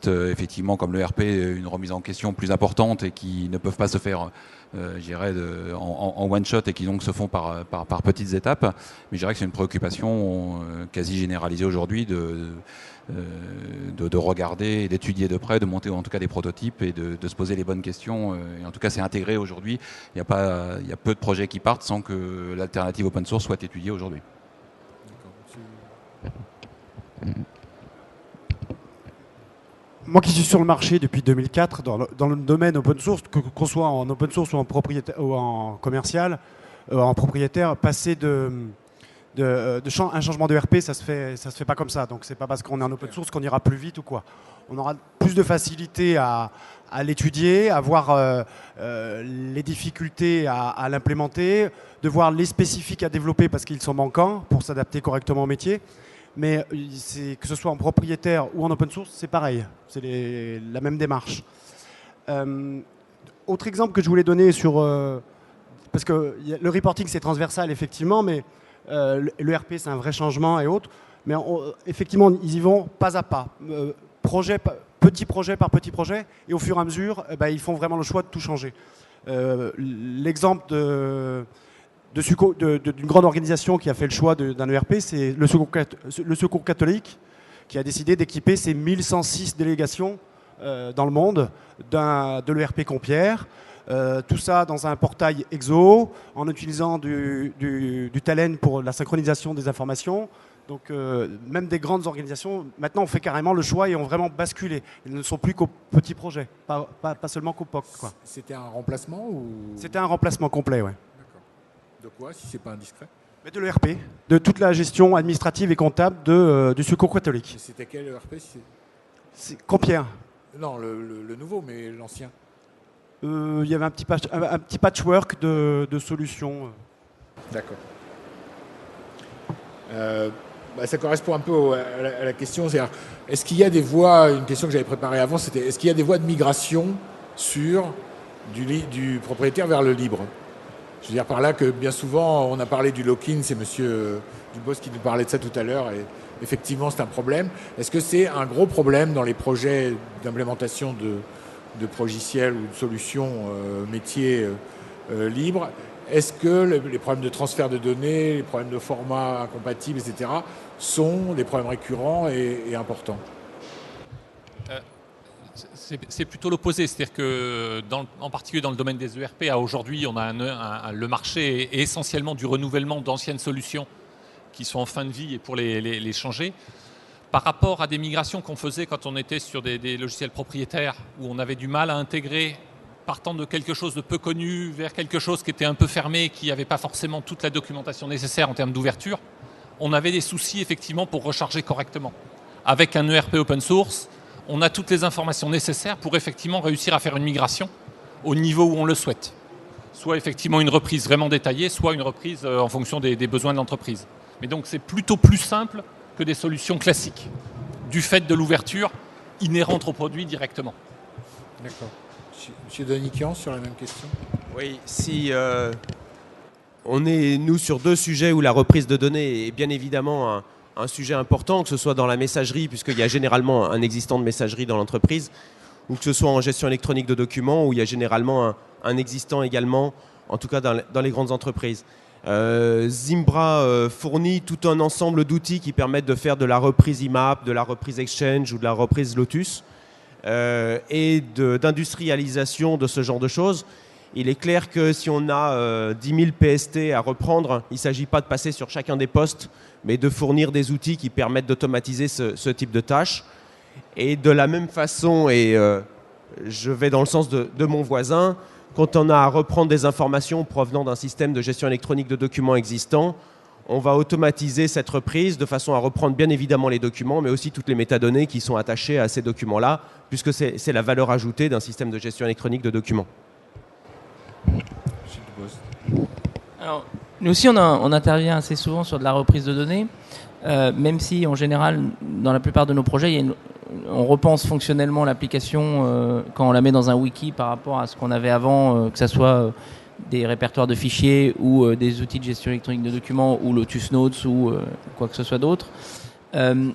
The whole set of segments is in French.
effectivement, comme le RP, une remise en question plus importante et qui ne peuvent pas se faire, je dirais, en one shot et qui donc se font par petites étapes. Mais je dirais que c'est une préoccupation quasi généralisée aujourd'hui de regarder, d'étudier de près, de monter en tout cas des prototypes et de se poser les bonnes questions. Et en tout cas, c'est intégré aujourd'hui. Il y a peu de projets qui partent sans que l'alternative open source soit étudiée aujourd'hui. Moi qui suis sur le marché depuis 2004, dans le domaine open source, qu'on soit en open source ou en propriétaire ou en commercial, en propriétaire, passer un changement de RP, ça se fait pas comme ça. Donc c'est pas parce qu'on est en open source qu'on ira plus vite ou quoi. On aura plus de facilité à l'étudier, à voir les difficultés à l'implémenter, de voir les spécifiques à développer parce qu'ils sont manquants pour s'adapter correctement au métier. Mais que ce soit en propriétaire ou en open source, c'est pareil. C'est la même démarche. Autre exemple que je voulais donner parce que le reporting, c'est transversal, effectivement, mais le RP, c'est un vrai changement et autres. Mais effectivement, ils y vont pas à pas. Petit projet par petit projet. Et au fur et à mesure, ils font vraiment le choix de tout changer. L'exemple d'une grande organisation qui a fait le choix d'un ERP, c'est le Secours catholique, qui a décidé d'équiper ses 1106 délégations dans le monde de l'ERP Compierre. Tout ça dans un portail EXO, en utilisant du Talend pour la synchronisation des informations. Donc même des grandes organisations, maintenant on fait carrément le choix et ont vraiment basculé. Ils ne sont plus qu'aux petits projets, pas seulement qu'au POC. C'était un remplacement ou... C'était un remplacement complet, oui. De quoi, si c'est pas indiscret? De l'ERP, de toute la gestion administrative et comptable du Secours catholique. Et c'était quel ERP? C'est Compierre. Non, le nouveau, mais l'ancien. Il y avait un petit patchwork de solutions. D'accord. Ça correspond un peu à la question. C'est-à-dire, est-ce qu'il y a des voies, une question que j'avais préparée avant, c'était est-ce qu'il y a des voies de migration du propriétaire vers le libre? Je veux dire par là que bien souvent, on a parlé du lock-in, c'est monsieur Dubos qui nous parlait de ça tout à l'heure, et effectivement c'est un problème. Est-ce que c'est un gros problème dans les projets d'implémentation de progiciels ou de solutions métiers libres? Est-ce que les problèmes de transfert de données, les problèmes de format incompatibles, etc., sont des problèmes récurrents et importants? C'est plutôt l'opposé, c'est-à-dire que en particulier dans le domaine des ERP, aujourd'hui on a le marché est essentiellement du renouvellement d'anciennes solutions qui sont en fin de vie et pour les changer. Par rapport à des migrations qu'on faisait quand on était sur des logiciels propriétaires où on avait du mal à intégrer, partant de quelque chose de peu connu vers quelque chose qui était un peu fermé, qui n'avait pas forcément toute la documentation nécessaire en termes d'ouverture, on avait des soucis effectivement pour recharger correctement. Avec un ERP open source, on a toutes les informations nécessaires pour effectivement réussir à faire une migration au niveau où on le souhaite. Soit effectivement une reprise vraiment détaillée, soit une reprise en fonction des besoins de l'entreprise. Mais donc c'est plutôt plus simple que des solutions classiques, du fait de l'ouverture inhérente au produit directement. D'accord. Monsieur Donikian, sur la même question. Oui, si on est, nous, sur deux sujets où la reprise de données est bien évidemment un sujet important, que ce soit dans la messagerie, puisqu'il y a généralement un existant de messagerie dans l'entreprise, ou que ce soit en gestion électronique de documents, où il y a généralement un existant également, en tout cas dans les grandes entreprises. Zimbra fournit tout un ensemble d'outils qui permettent de faire de la reprise IMAP, de la reprise Exchange ou de la reprise Lotus, et d'industrialisation de ce genre de choses. Il est clair que si on a 10 000 PST à reprendre, il ne s'agit pas de passer sur chacun des postes, mais de fournir des outils qui permettent d'automatiser ce type de tâches. Et de la même façon, et je vais dans le sens de mon voisin, quand on a à reprendre des informations provenant d'un système de gestion électronique de documents existant, on va automatiser cette reprise de façon à reprendre bien évidemment les documents, mais aussi toutes les métadonnées qui sont attachées à ces documents-là, puisque c'est la valeur ajoutée d'un système de gestion électronique de documents. Alors, nous aussi, on intervient assez souvent sur de la reprise de données, même si, en général, dans la plupart de nos projets, on repense fonctionnellement l'application quand on la met dans un wiki par rapport à ce qu'on avait avant, que ce soit des répertoires de fichiers ou des outils de gestion électronique de documents ou Lotus Notes ou quoi que ce soit d'autre.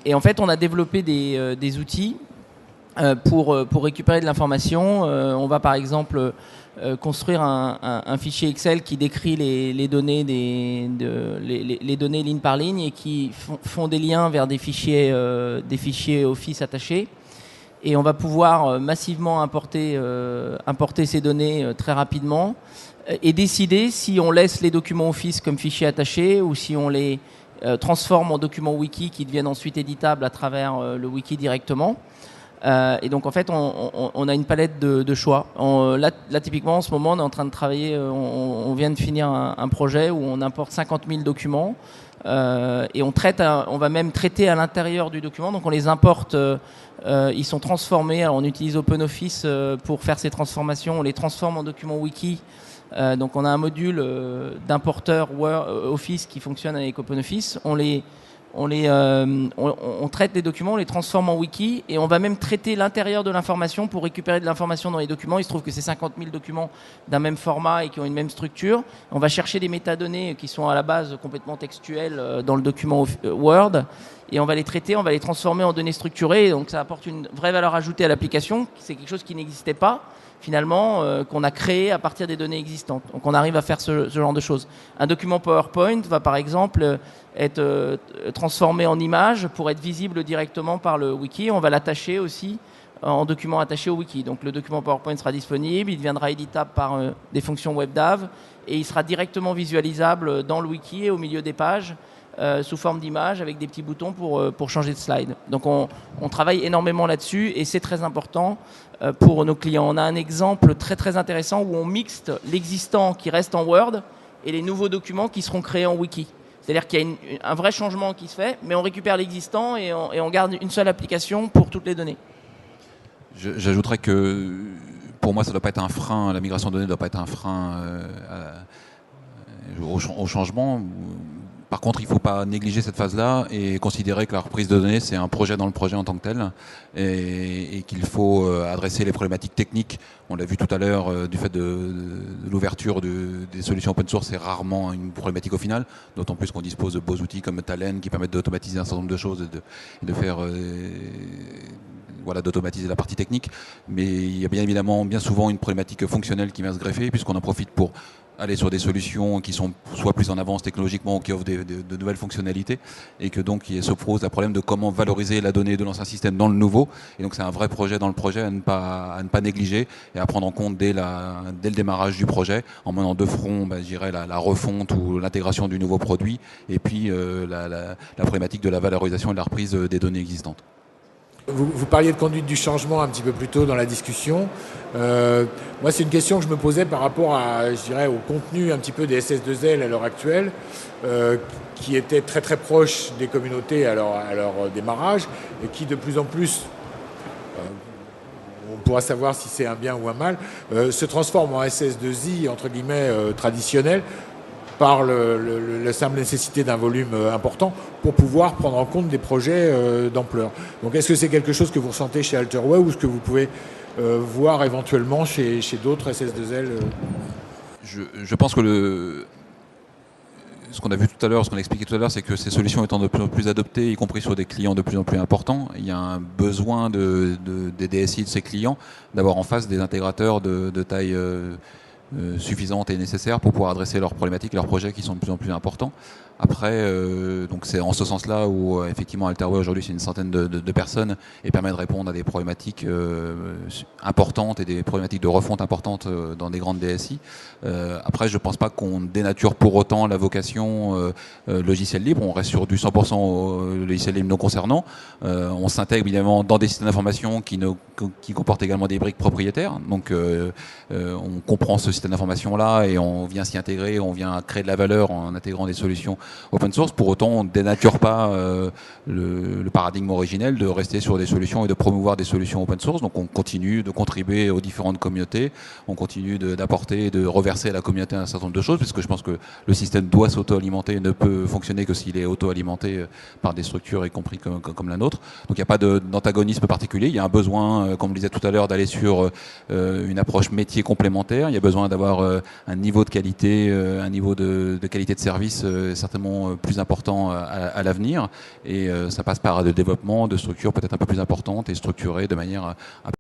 Et en fait, on a développé des outils pour récupérer de l'information. On va par exemple construire un fichier Excel qui décrit les données, les données ligne par ligne et qui font des liens vers des fichiers Office attachés. Et on va pouvoir massivement importer ces données très rapidement et décider si on laisse les documents Office comme fichiers attachés ou si on les transforme en documents wiki qui deviennent ensuite éditables à travers le wiki directement. Et donc en fait on a une palette de choix. Là typiquement en ce moment on est en train de travailler, on vient de finir un projet où on importe 50 000 documents et on va même traiter à l'intérieur du document. Donc on les importe, ils sont transformés. Alors on utilise OpenOffice pour faire ces transformations. On les transforme en documents wiki. Donc on a un module d'importeur Office qui fonctionne avec OpenOffice. On traite les documents, on les transforme en wiki et on va même traiter l'intérieur de l'information pour récupérer de l'information dans les documents. Il se trouve que c'est 50 000 documents d'un même format et qui ont une même structure. On va chercher des métadonnées qui sont à la base complètement textuelles dans le document Word et on va les traiter, on va les transformer en données structurées. Donc ça apporte une vraie valeur ajoutée à l'application. C'est quelque chose qui n'existait pas finalement, qu'on a créé à partir des données existantes. Donc on arrive à faire ce genre de choses. Un document PowerPoint va par exemple être transformé en image pour être visible directement par le wiki. On va l'attacher aussi en document attaché au wiki. Donc le document PowerPoint sera disponible, il deviendra éditable par des fonctions WebDAV et il sera directement visualisable dans le wiki et au milieu des pages sous forme d'image avec des petits boutons pour changer de slide. Donc on travaille énormément là-dessus et c'est très important pour nos clients. On a un exemple très très intéressant où on mixte l'existant qui reste en Word et les nouveaux documents qui seront créés en wiki. C'est-à-dire qu'il y a un vrai changement qui se fait, mais on récupère l'existant et on garde une seule application pour toutes les données. J'ajouterais que pour moi, ça ne doit pas être un frein. La migration de données ne doit pas être un frein au changement. Par contre, il ne faut pas négliger cette phase-là et considérer que la reprise de données, c'est un projet dans le projet en tant que tel et qu'il faut adresser les problématiques techniques. On l'a vu tout à l'heure, du fait de l'ouverture des solutions open source, c'est rarement une problématique au final, d'autant plus qu'on dispose de beaux outils comme Talend qui permettent d'automatiser un certain nombre de choses et de faire... d'automatiser la partie technique, mais il y a bien évidemment bien souvent une problématique fonctionnelle qui vient se greffer puisqu'on en profite pour aller sur des solutions qui sont soit plus en avance technologiquement ou qui offrent de nouvelles fonctionnalités et que donc il se pose le problème de comment valoriser la donnée de l'ancien système dans le nouveau. Et donc c'est un vrai projet dans le projet à ne pas négliger et à prendre en compte dès le démarrage du projet en menant de front, je dirais, la refonte ou l'intégration du nouveau produit et puis la problématique de la valorisation et de la reprise des données existantes. Vous parliez de conduite du changement un petit peu plus tôt dans la discussion. Moi, c'est une question que je me posais par rapport à, je dirais, au contenu un petit peu des SS2L à l'heure actuelle, qui était très très proche des communautés à leur démarrage et qui de plus en plus, on pourra savoir si c'est un bien ou un mal, se transforme en SS2I entre guillemets traditionnel par la simple nécessité d'un volume important pour pouvoir prendre en compte des projets d'ampleur. Donc est-ce que c'est quelque chose que vous ressentez chez Alterway ou ce que vous pouvez voir éventuellement chez d'autres SS2L Je pense que ce qu'on a vu tout à l'heure, ce qu'on a expliqué tout à l'heure, c'est que ces solutions étant de plus en plus adoptées, y compris sur des clients de plus en plus importants, il y a un besoin des DSI de ces clients d'avoir en face des intégrateurs de taille suffisante et nécessaire pour pouvoir adresser leurs problématiques, leurs projets qui sont de plus en plus importants. Après, donc c'est en ce sens-là où effectivement Alterway aujourd'hui c'est une centaine de personnes et permet de répondre à des problématiques importantes et des problématiques de refonte importantes dans des grandes DSI. Après, je ne pense pas qu'on dénature pour autant la vocation logiciel libre. On reste sur du 100% logiciel libre non concernant. On s'intègre évidemment dans des systèmes d'information qui comportent également des briques propriétaires. Donc on comprend ce système d'information-là et on vient s'y intégrer, on vient créer de la valeur en intégrant des solutions open source. Pour autant, on ne dénature pas le paradigme originel de rester sur des solutions et de promouvoir des solutions open source. Donc on continue de contribuer aux différentes communautés, on continue d'apporter et de reverser à la communauté un certain nombre de choses, puisque je pense que le système doit s'auto-alimenter et ne peut fonctionner que s'il est auto-alimenté par des structures, y compris comme la nôtre. Donc il n'y a pas d'antagonisme particulier, il y a un besoin, comme on le disait tout à l'heure, d'aller sur une approche métier complémentaire, il y a besoin d'avoir un niveau de qualité, un niveau de qualité de service certainement certainement plus important à l'avenir. Et ça passe par le développement de structures peut-être un peu plus importantes et structurées de manière un